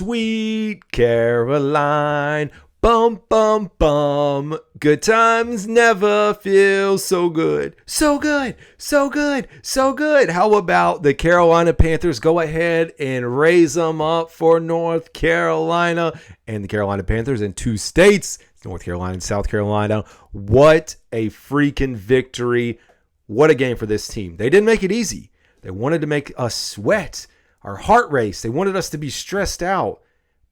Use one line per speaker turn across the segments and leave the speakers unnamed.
Sweet Caroline, bum, bum, bum. Good times never feel so good. So good, so good, so good. How about the Carolina Panthers go ahead and raise them up for North Carolina and the Carolina Panthers in two states, North Carolina and South Carolina. What a freaking victory. What a game for this team. They didn't make it easy. They wanted to make us sweat, our heart race. They wanted us to be stressed out.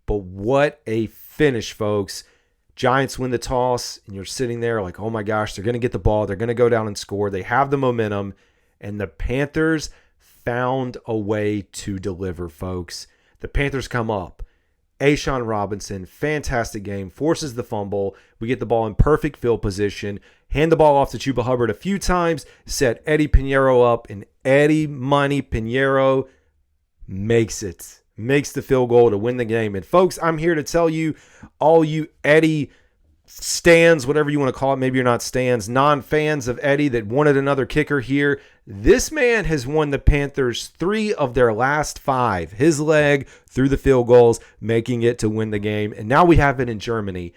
But what a finish, folks. Giants win the toss, and you're sitting there like, oh my gosh, they're going to get the ball. They're going to go down and score. They have the momentum, and the Panthers found a way to deliver, folks. The Panthers come up. A'Shawn Robinson, fantastic game, forces the fumble. We get the ball in perfect field position, hand the ball off to Chuba Hubbard a few times, set Eddie Pinheiro up, and Eddie Money Pinheiro makes the field goal to win the game. And folks, I'm here to tell you, all you Eddie stands, whatever you want to call it, maybe you're not stands, non-fans of Eddie that wanted another kicker here, this man has won the Panthers 3 of their last 5. His leg through the field goals, making it to win the game. And now we have it in Germany.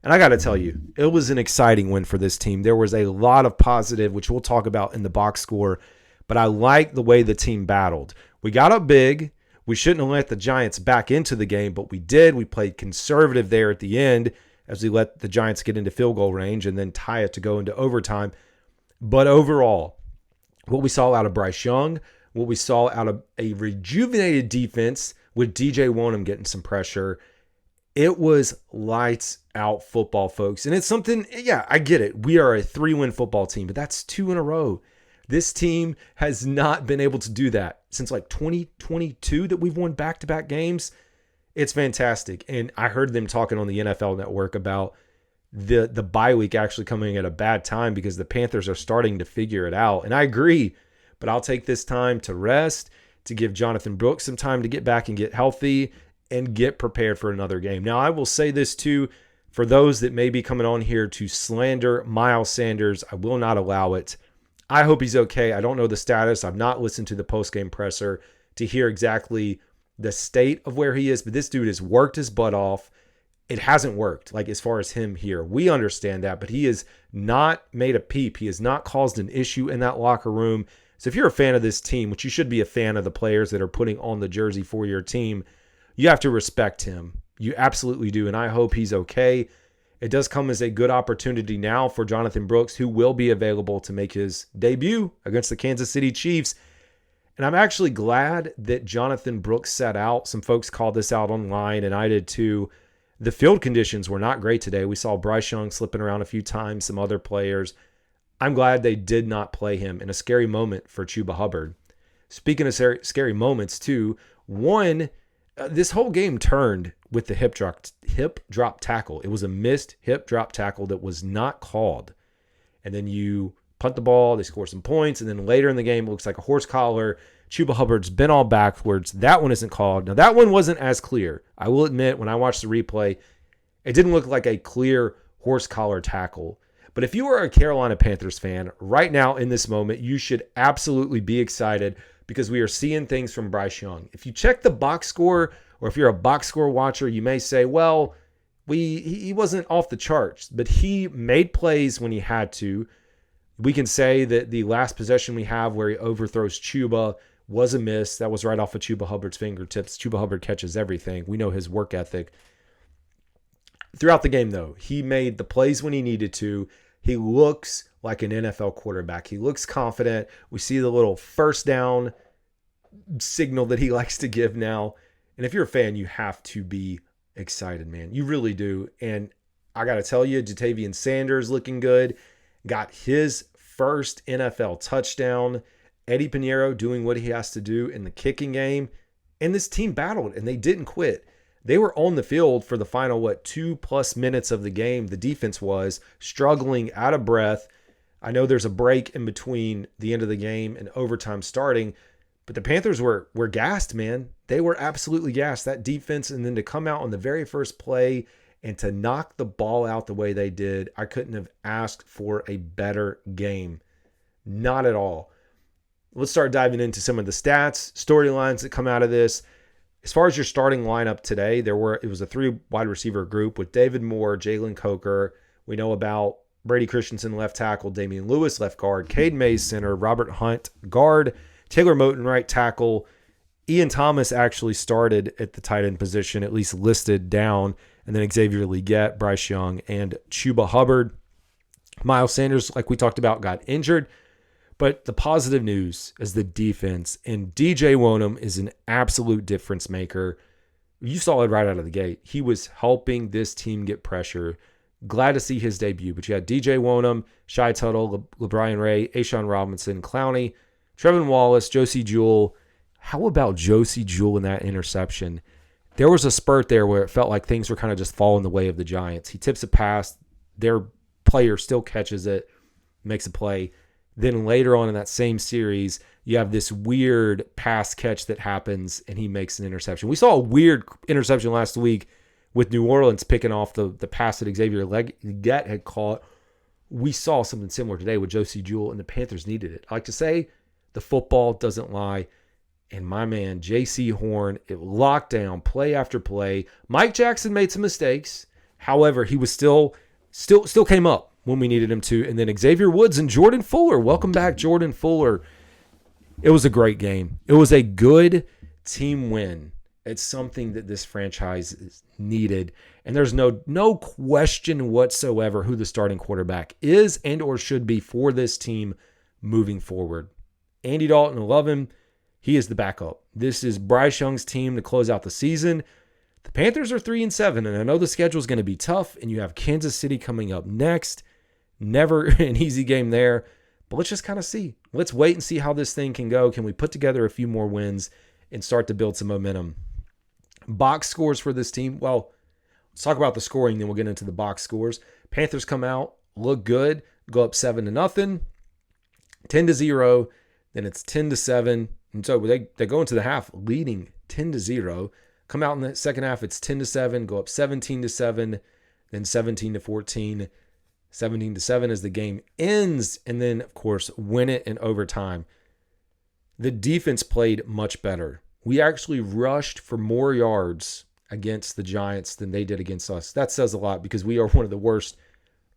And I got to tell you, it was an exciting win for this team. There was a lot of positive, which we'll talk about in the box score, but I like the way the team battled. We got up big. We shouldn't have let the Giants back into the game, but we did. We played conservative there at the end as we let the Giants get into field goal range and then tie it to go into overtime. But overall, what we saw out of Bryce Young, what we saw out of a rejuvenated defense with DJ Wonnum getting some pressure, it was lights out football, folks. And it's something, yeah, I get it. We are a 3-win football team, but that's 2 in a row. This team has not been able to do that since like 2022 that we've won back-to-back games. It's fantastic. And I heard them talking on the NFL Network about the bye week actually coming at a bad time because the Panthers are starting to figure it out. And I agree, but I'll take this time to rest, to give Jonathan Brooks some time to get back and get healthy and get prepared for another game. Now, I will say this too, for those that may be coming on here to slander Miles Sanders, I will not allow it. I hope he's okay. I don't know the status. I've not listened to the post-game presser to hear exactly the state of where he is, but this dude has worked his butt off. It hasn't worked, like as far as him here. We understand that, but he has not made a peep. He has not caused an issue in that locker room. So if you're a fan of this team, which you should be a fan of the players that are putting on the jersey for your team, you have to respect him. You absolutely do, and I hope he's okay. It does come as a good opportunity now for Jonathan Brooks, who will be available to make his debut against the Kansas City Chiefs. And I'm actually glad that Jonathan Brooks sat out. Some folks called this out online, and I did too. The field conditions were not great today. We saw Bryce Young slipping around a few times, some other players. I'm glad they did not play him in a scary moment for Chuba Hubbard. Speaking of scary moments too, this whole game turned with the hip drop tackle. It was a missed hip drop tackle that was not called. And then you punt the ball, they score some points, and then later in the game, it looks like a horse collar. Chuba Hubbard's been all backwards. That one isn't called. Now, that one wasn't as clear. I will admit, when I watched the replay, it didn't look like a clear horse collar tackle. But if you are a Carolina Panthers fan, right now in this moment, you should absolutely be excited because we are seeing things from Bryce Young. If you check the box score, or if you're a box score watcher, you may say, well, he wasn't off the charts, but he made plays when he had to. We can say that the last possession we have where he overthrows Chuba was a miss. That was right off of Chuba Hubbard's fingertips. Chuba Hubbard catches everything. We know his work ethic. Throughout the game, though, he made the plays when he needed to. He looks like an NFL quarterback. He looks confident. We see the little first down signal that he likes to give now. And if you're a fan, you have to be excited, man. You really do. And I got to tell you, Jatavian Sanders looking good. Got his first NFL touchdown. Eddie Pinheiro doing what he has to do in the kicking game. And this team battled, and they didn't quit. They were on the field for the final, 2+ minutes of the game. The defense was struggling, out of breath. I know there's a break in between the end of the game and overtime starting, but the Panthers were gassed, man. They were absolutely gassed. That defense, and then to come out on the very first play and to knock the ball out the way they did, I couldn't have asked for a better game. Not at all. Let's start diving into some of the stats, storylines that come out of this. As far as your starting lineup today, it was a 3 wide receiver group with David Moore, Jalen Coker. We know about Brady Christensen, left tackle, Damian Lewis, left guard, Cade Mays, center, Robert Hunt, guard, Taylor Moton, right tackle. Ian Thomas actually started at the tight end position, at least listed down, and then Xavier Legette, Bryce Young, and Chuba Hubbard. Miles Sanders, like we talked about, got injured. But the positive news is the defense, and DJ Wonnum is an absolute difference maker. You saw it right out of the gate. He was helping this team get pressure. Glad to see his debut. But you had DJ Wonnum, Shai Tuttle, LeBrian Ray, Ashawn Robinson, Clowney, Trevin Wallace, Josie Jewell. How about Josie Jewell in that interception? There was a spurt there where it felt like things were kind of just falling the way of the Giants. He tips a pass. Their player still catches it, makes a play. Then later on in that same series, you have this weird pass catch that happens, and he makes an interception. We saw a weird interception last week with New Orleans picking off the pass that Xavier Legette had caught. We saw something similar today with Josie Jewell, and the Panthers needed it. I like to say the football doesn't lie. And my man, J.C. Horn, it locked down play after play. Mike Jackson made some mistakes. However, he was still came up when we needed him to. And then Xavier Woods and Jordan Fuller. Welcome back, Jordan Fuller. It was a great game. It was a good team win. It's something that this franchise is needed. And there's no question whatsoever who the starting quarterback is and or should be for this team moving forward. Andy Dalton, I love him. He is the backup. This is Bryce Young's team to close out the season. The Panthers are 3-7, and I know the schedule is going to be tough, and you have Kansas City coming up next. Never an easy game there, but let's just kind of see. Let's wait and see how this thing can go. Can we put together a few more wins and start to build some momentum? Box scores for this team. Well, let's talk about the scoring, then we'll get into the box scores. Panthers come out, look good, go up 7-0, 10-0, then it's 10-7. And so they go into the half leading 10-0. Come out in the second half, it's 10-7, go up 17-7, then 17-14, 17-7 as the game ends, and then, of course, win it in overtime. The defense played much better. We actually rushed for more yards against the Giants than they did against us. That says a lot because we are one of the worst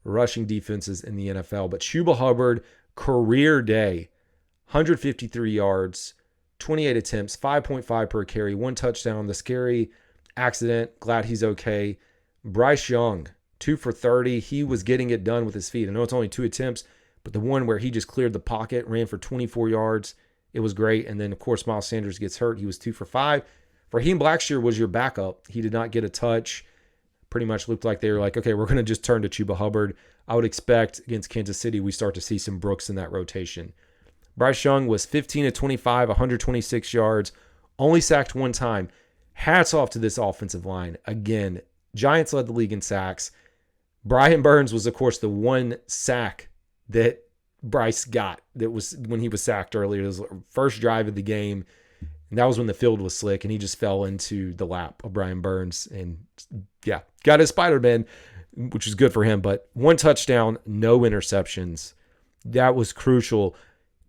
rushing defenses in the NFL. But Chuba Hubbard, career day, 153 yards, 28 attempts, 5.5 per carry, 1 touchdown. The scary accident, glad he's okay. Bryce Young, 2 for 30. He was getting it done with his feet. I know it's only 2 attempts, but the one where he just cleared the pocket, ran for 24 yards, it was great. And then, of course, Miles Sanders gets hurt. He was 2 for 5. Raheem Blackshear was your backup. He did not get a touch. Pretty much looked like they were like, okay, we're going to just turn to Chuba Hubbard. I would expect against Kansas City we start to see some Brooks in that rotation. Bryce Young was 15-25, 126 yards, only sacked 1 time. Hats off to this offensive line. Again, Giants led the league in sacks. Brian Burns was, of course, the 1 sack that Bryce got. That was when he was sacked earlier. It was the first drive of the game, and that was when the field was slick, and he just fell into the lap of Brian Burns. And, yeah, got his Spider-Man, which is good for him. But 1 touchdown, no interceptions. That was crucial.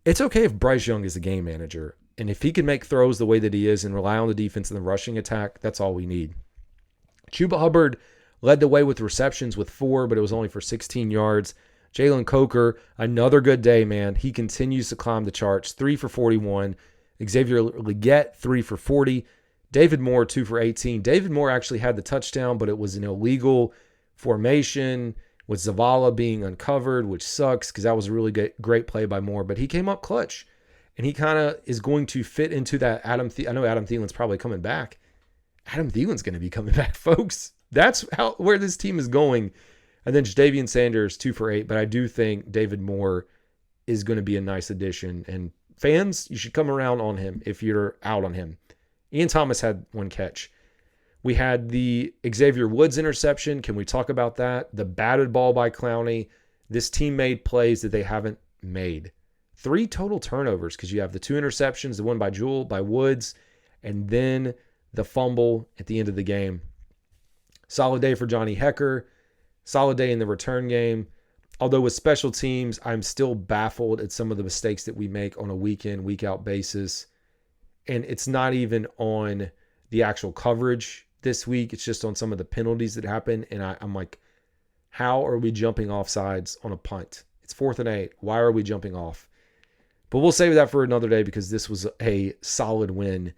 It's okay if Bryce Young is the game manager. And if he can make throws the way that he is and rely on the defense and the rushing attack, that's all we need. Chuba Hubbard led the way with receptions with 4, but it was only for 16 yards. Jalen Coker, another good day, man. He continues to climb the charts. 3 for 41. Xavier Legette, 3 for 40. David Moore, 2 for 18. David Moore actually had the touchdown, but it was an illegal formation with Zavala being uncovered, which sucks because that was a really great play by Moore. But he came up clutch, and he kind of is going to fit into that I know Adam Thielen's probably coming back. Adam Thielen's going to be coming back, folks. That's where this team is going. And then Jadavian Sanders, 2 for 8. But I do think David Moore is going to be a nice addition. And fans, you should come around on him if you're out on him. Ian Thomas had 1 catch. We had the Xavier Woods interception. Can we talk about that? The batted ball by Clowney. This team made plays that they haven't made. 3 total turnovers because you have the 2 interceptions, the one by Jewell, by Woods, and then the fumble at the end of the game. Solid day for Johnny Hecker. Solid day in the return game. Although with special teams, I'm still baffled at some of the mistakes that we make on a week in, week out basis. And it's not even on the actual coverage this week. It's just on some of the penalties that happen. And I'm like, how are we jumping off sides on a punt? It's 4th and 8. Why are we jumping off? But we'll save that for another day because this was a solid win.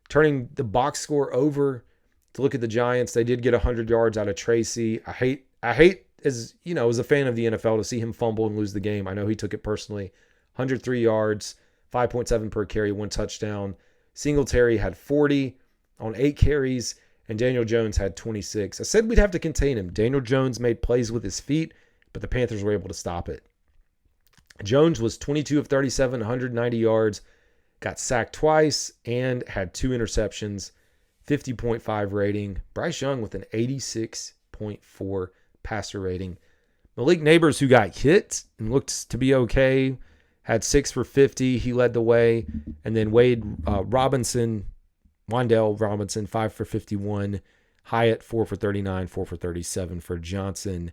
Turning the box score over to look at the Giants, they did get 100 yards out of Tracy. I hate as a fan of the NFL to see him fumble and lose the game. I know he took it personally. 103 yards, 5.7 per carry, 1 touchdown. Singletary had 40 on 8 carries, and Daniel Jones had 26. I said we'd have to contain him. Daniel Jones made plays with his feet, but the Panthers were able to stop it. Jones was 22 of 37, 190 yards, got sacked twice, and had 2 interceptions, 50.5 rating. Bryce Young with an 86.4 passer rating. Malik Neighbors, who got hit and looked to be okay, had 6 for 50. He led the way. And then Wandale Robinson, 5 for 51. Hyatt, 4 for 39, 4 for 37 for Johnson.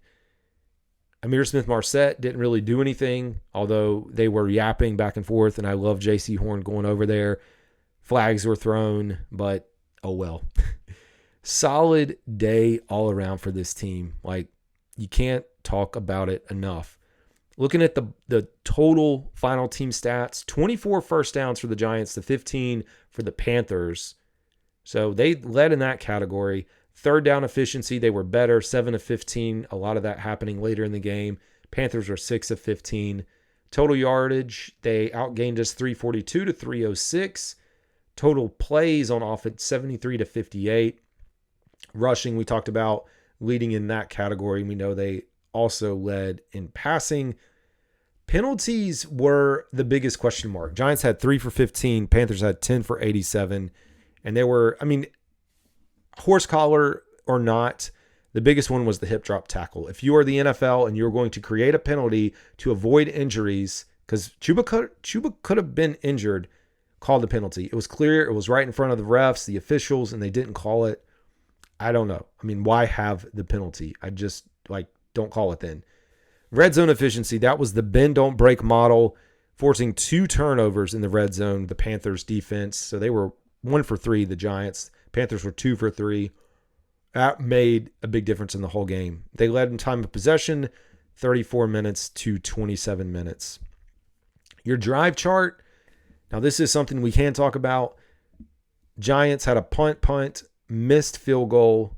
Amir Smith-Marset didn't really do anything, although they were yapping back and forth, and I love J.C. Horn going over there. Flags were thrown, but oh well. Solid day all around for this team. Like, you can't talk about it enough. Looking at the total final team stats, 24 first downs for the Giants to 15 for the Panthers. So they led in that category. Third down efficiency, they were better, 7 of 15. A lot of that happening later in the game. Panthers were 6 of 15. Total yardage, they outgained us 342 to 306. Total plays on offense, 73 to 58. Rushing, we talked about leading in that category. We know they also led in passing. Penalties were the biggest question mark. Giants had 3 for 15. Panthers had 10 for 87. And they were, horse collar or not, the biggest one was the hip drop tackle. If you are the NFL and you're going to create a penalty to avoid injuries, because Chuba could have been injured, call the penalty. It was clear. It was right in front of the refs, the officials, and they didn't call it. I don't know. Why have the penalty? I just, don't call it then. Red zone efficiency, that was the bend, don't break model, forcing 2 turnovers in the red zone, the Panthers defense. So they were 1 for 3, the Giants. Panthers were 2 for 3. That made a big difference in the whole game. They led in time of possession, 34 minutes to 27 minutes. Your drive chart, now this is something we can talk about. Giants had a punt, missed field goal,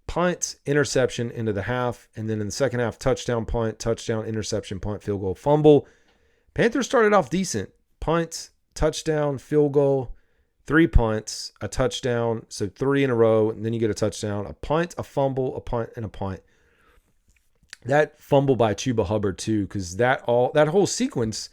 punt, interception into the half, and then in the second half, touchdown, punt, touchdown, interception, punt, field goal, fumble. Panthers started off decent. Punt, touchdown, field goal, 3 punts, a touchdown, so 3 in a row, and then you get a touchdown, a punt, a fumble, a punt, and a punt. That fumble by Chuba Hubbard too, because that whole sequence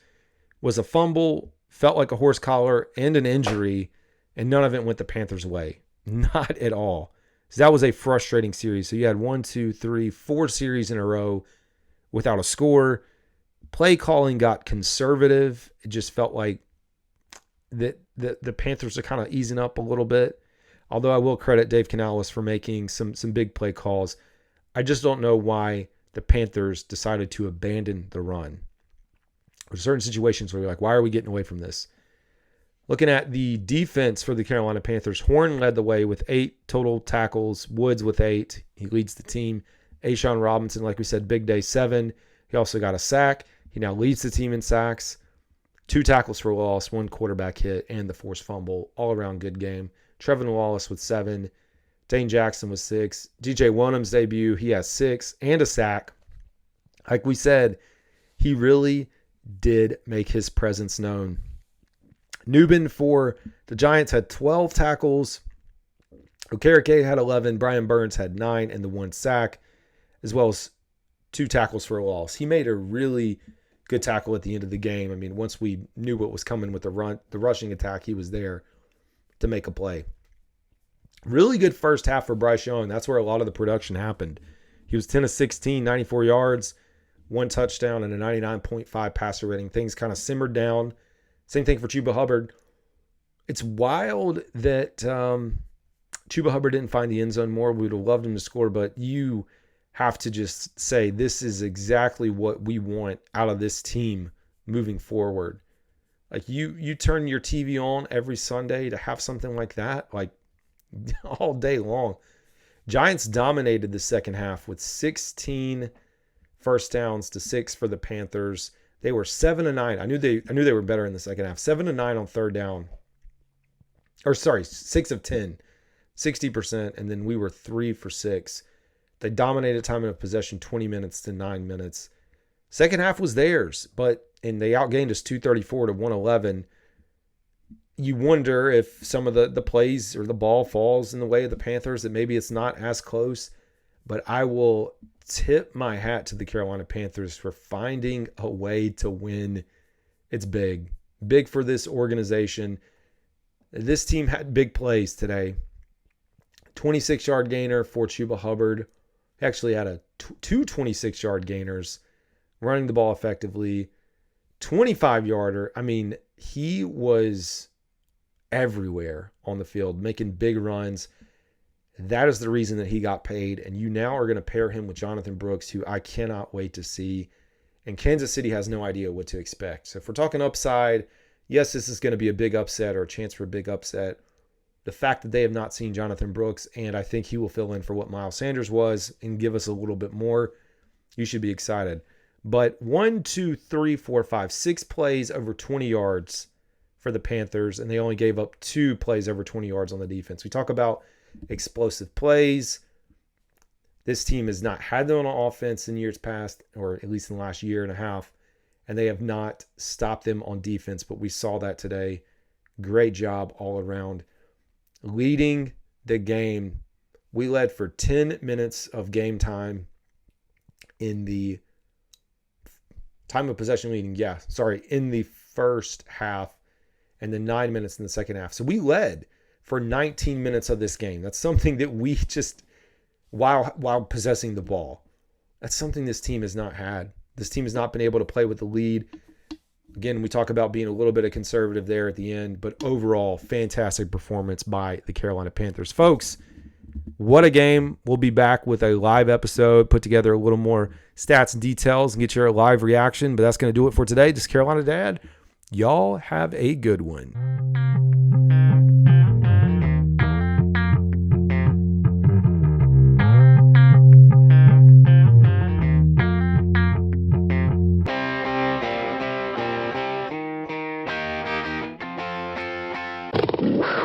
was a fumble, felt like a horse collar, and an injury, and none of it went the Panthers' way. Not at all. So that was a frustrating series. So you had 4 series in a row without a score. Play calling got conservative. It just felt like the Panthers are kind of easing up a little bit. Although I will credit Dave Canales for making some big play calls. I just don't know why the Panthers decided to abandon the run. There's certain situations where you're like, why are we getting away from this? Looking at the defense for the Carolina Panthers, Horn led the way with 8 total tackles. Woods with 8. He leads the team. A'Shawn Robinson, like we said, big day, 7. He also got a sack. He now leads the team in sacks. 2 tackles for loss, 1 quarterback hit, and the forced fumble. All-around good game. Trevin Wallace with 7. Dane Jackson with 6. DJ Wonnum's debut, he has 6 and a sack. Like we said, he really did make his presence known. Newbin for the Giants had 12 tackles. Okereke had 11. Brian Burns had 9 and the 1 sack, as well as 2 tackles for a loss. He made a really good tackle at the end of the game. Once we knew what was coming with the rushing attack, he was there to make a play. Really good first half for Bryce Young. That's where a lot of the production happened. He was 10 of 16, 94 yards, 1 touchdown, and a 99.5 passer rating. Things kind of simmered down. Same thing for Chuba Hubbard. It's wild that Chuba Hubbard didn't find the end zone more. We would have loved him to score, but you have to just say this is exactly what we want out of this team moving forward. Like you turn your TV on every Sunday to have something like that, like all day long. Giants dominated the second half with 16 first downs to 6 for the Panthers. They were 7-9. I knew they were better in the second half. 7-9 on third down. Or sorry, 6 of 10, 60%, and then we were 3 for 6. They dominated time of possession 20 minutes to 9 minutes. Second half was theirs, and they outgained us 234 to 111. You wonder if some of the plays or the ball falls in the way of the Panthers, that maybe it's not as close. But I will tip my hat to the Carolina Panthers for finding a way to win. It's big. Big for this organization. This team had big plays today. 26-yard gainer for Chuba Hubbard. He actually had two 26-yard gainers, running the ball effectively. 25-yarder. I mean, he was everywhere on the field, making big runs. That is the reason that he got paid. And you now are going to pair him with Jonathan Brooks, who I cannot wait to see. And Kansas City has no idea what to expect. So if we're talking upside, yes, this is going to be a big upset or a chance for a big upset. The fact that they have not seen Jonathan Brooks, and I think he will fill in for what Miles Sanders was and give us a little bit more, you should be excited. But 6 plays over 20 yards for the Panthers, and they only gave up 2 plays over 20 yards on the defense. We talk about explosive plays. This team has not had them on offense in years past, or at least in the last year and a half, and they have not stopped them on defense, but we saw that today. Great job all around. Leading the game, we led for 10 minutes of game time in the time of possession leading, in the first half, and then 9 minutes in the second half. So we led for 19 minutes of this game. That's something that we just, while possessing the ball, that's something this team has not had. This team has not been able to play with the lead. Again, we talk about being a little bit of conservative there at the end, but overall, fantastic performance by the Carolina Panthers. Folks, what a game. We'll be back with a live episode, put together a little more stats and details, and get your live reaction. But that's going to do it for today. This is Carolina Dad. Y'all have a good one.
Wow.